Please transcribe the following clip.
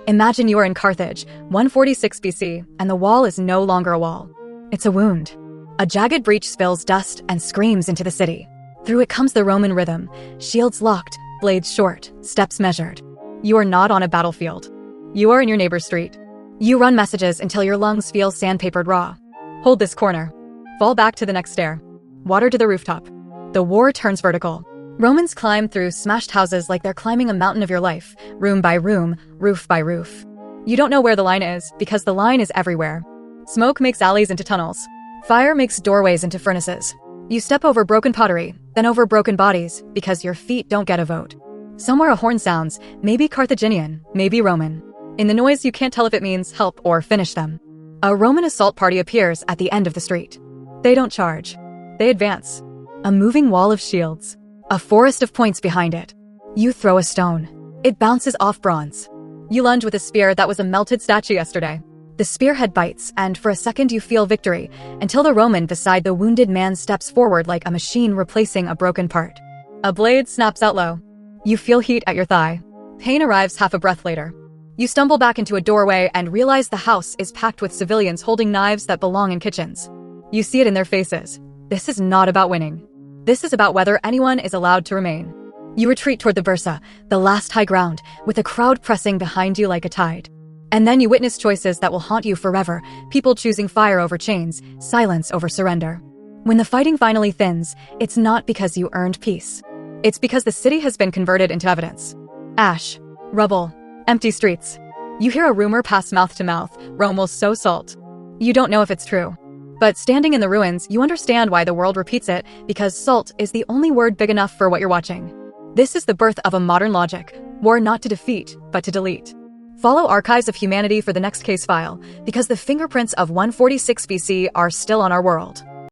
Imagine you are in Carthage, 146 BC, and the wall is no longer a wall. It's a wound. A jagged breach spills dust and screams into the city. Through it comes the Roman rhythm, shields locked, blades short, steps measured. You are not on a battlefield. You are in your neighbor's street. You run messages until your lungs feel sandpapered raw. Hold this corner. Fall back to the next stair. Water to the rooftop. The war turns vertical. Romans climb through smashed houses like they're climbing a mountain of your life, room by room, roof by roof. You don't know where the line is because the line is everywhere. Smoke makes alleys into tunnels. Fire makes doorways into furnaces. You step over broken pottery, then over broken bodies because your feet don't get a vote. Somewhere a horn sounds, maybe Carthaginian, maybe Roman. In the noise, you can't tell if it means help or finish them. A Roman assault party appears at the end of the street. They don't charge. They advance. A moving wall of shields. A forest of points behind it. You throw a stone. It bounces off bronze. You lunge with a spear that was a melted statue yesterday. The spearhead bites, and for a second you feel victory, until the Roman beside the wounded man steps forward like a machine replacing a broken part. A blade snaps out low. You feel heat at your thigh. Pain arrives half a breath later. You stumble back into a doorway and realize the house is packed with civilians holding knives that belong in kitchens. You see it in their faces. This is not about winning. This is about whether anyone is allowed to remain. You retreat toward the Versa, the last high ground, with the crowd pressing behind you like a tide. And then you witness choices that will haunt you forever, people choosing fire over chains, silence over surrender. When the fighting finally thins, it's not because you earned peace. It's because the city has been converted into evidence. Ash, rubble, empty streets. You hear a rumor pass mouth to mouth, Rome will sow salt. You don't know if it's true. But standing in the ruins, you understand why the world repeats it, because salt is the only word big enough for what you're watching. This is the birth of a modern logic, war not to defeat, but to delete. Follow Archives of Humanity for the next case file, because the fingerprints of 146 BC are still on our world.